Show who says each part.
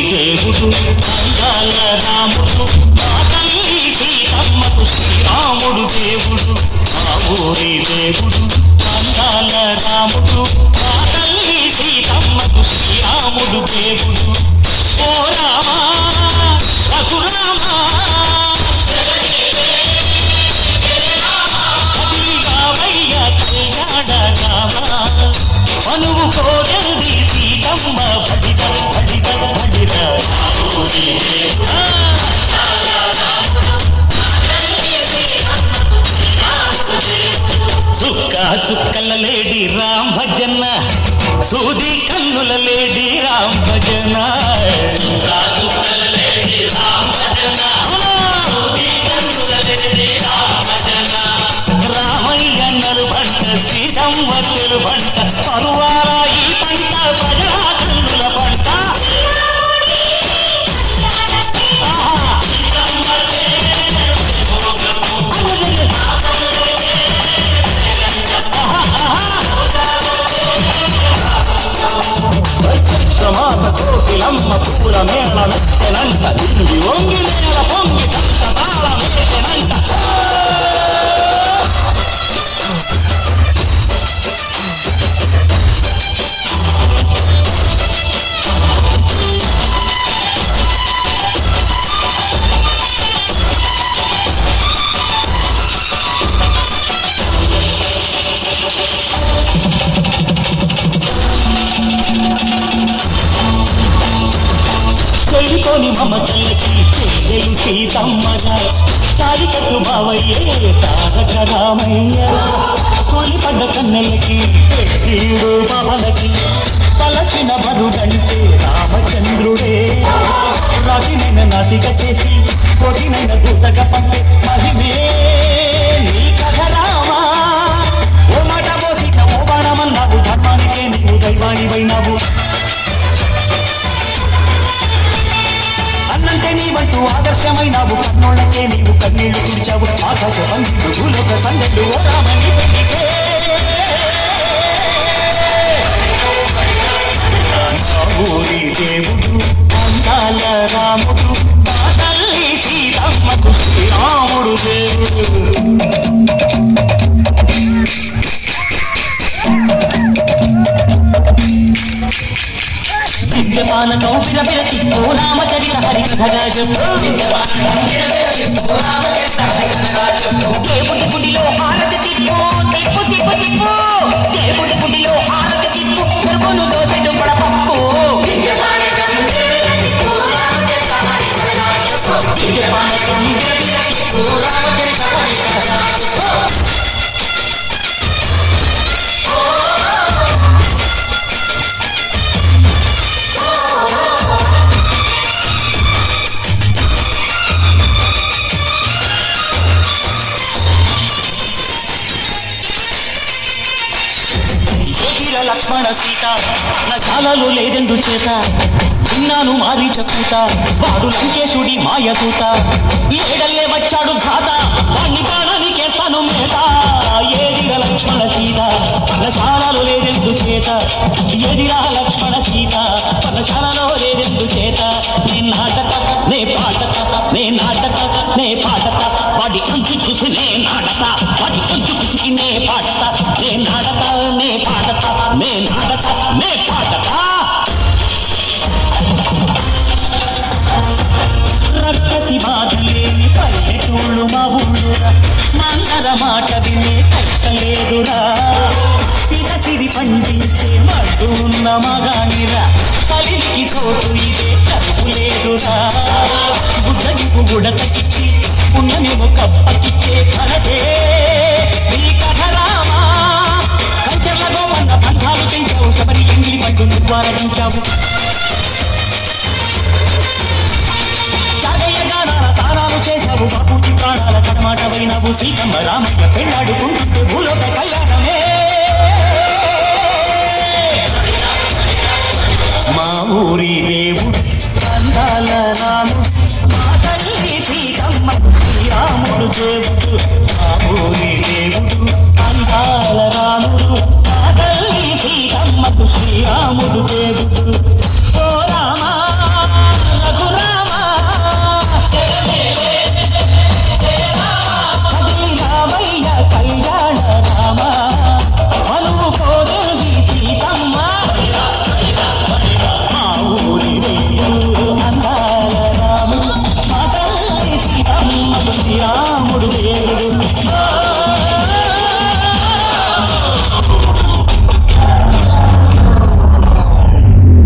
Speaker 1: దేవుడు అందాల రాముడు మా తల్లి సీతమ్మకు శ్రీరాముడు దేవుడు మా ఊరి దేవుడు అందాల రాముడు మా తల్లి సీతమ్మకు శ్రీరాముడు దేవుడు ఓ రామా రఘురామా అదిగావయ్య కళ్యాణ రామా మనువు కోరది సీతమ్మ భజిత భజిత భజిత ఊరి దేవుడా చుక్క చుక్కల లేడి రామ్ భజన సూది కన్నుల లేడి రామ్ భజన చుక్కల లేడి రామ్ భజన సూది కన్నుల లేడి రామ్ భజన రామయ్య నలు పంట సీతమ్మ తెలు పంట పరువాల ఈ పంట ప్రజా కన్నుల పంట మాస కోకిలమ్మ పూల మేళ మెత్తెనంట నిండి వంగి నేల పొంగి చక్క తాళ మేసెనంట చెల్లితోని మమతల్లకి చెల్లెలు సీతమ్మగా తాడికట్టు బావయ్యే తారక రామయ్య కూలిపడ్డ కన్నెలకి పెద్దీడు బావలకి తలచిన బరుడంటే రామచంద్రుడే రాతినైన నాతిక చేసి కోటినైన దూతగా పంపే మహిమే నీ కథ రామా ఓ మాట పోసిన ఓ బాణమన్నావు ధర్మానికే నీవు దైవానివైనావు అన్నంటే నీవంటూ ఆదర్శమైనావు కన్నోళ్ళకే నీవు కన్నీళ్లు తీర్చావు ఆకాశ పండితుడు భూలోక సందెళ్ళు ఓ రామని పెళ్లికే ఊరి దేవుడు అందాల రాముడు మా తల్లి సీతమ్మకు శ్రీరాముడు దేవుడు విద్యమానో విరవిరచి ఓ రామచరిత హరికథగా చెప్పు దేవుడి గుడిలో హారతి తిప్పు తిప్పు తిప్పు తిప్పు దేవుడి గుడిలో హారతి తిప్పు చెరువును దోసెడు పడపప్పు లక్ష్మణ సీత నశాలలో లేదెందు చేత విన్నాను మారి చెప్పుతా వాడు లంకేశుడి మాయదూత ఏడల్లే వచ్చాడు ఘాత వాణ్ణి బాణానికేస్తాను మేత ఏదిరా లక్ష్మణ సీత పర్ణశాలలో లేదెందు చేత ఏదిరా లక్ష్మణ సీత పర్ణశాలలో లేదెందు చేత నే నాటక నే పాటక నే నాటక నే పాటక వాడి అంచు చూసి నే నాటక వాడి అంచు చూసి నే పాటక నే నాటక నే పాటక నే నాటక నే పాటక రక్కసి బాధలేని పల్లెటూళ్ళు మా ఊళ్ళురా మంగళ మాట వినే కట్టలేదురా సిరి పండించే మడ్డు ఉన్న మగానిరా కలికి చోటు ఇదే కరువు లేదురా గుడ్డనిపు గుడతకిచ్చి పుణ్యమేమో కప్పకిచ్చే కలదే నీ కథ రామా కంచెర్ల గోపన్న బంధాలు పెంచావు శబరి ఎంగిలి పట్టు నిర్వారించావు తారాలు చేశావు బాపూజీ ప్రాణాల కడమాట వైనావు సీతమ్మ రామయ్య పెళ్ళాడుకుంటుంటే భూలోక కళ్యాణమే మా ఊరి దేవుడు అందాల రాముడు మా తల్లి సీతమ్మకు శ్రీరాముడు దేవుడు మా ఊరి దేవుడు అందాల రాముడు మా తల్లి సీతమ్మకు శ్రీరాముడు దేవుడు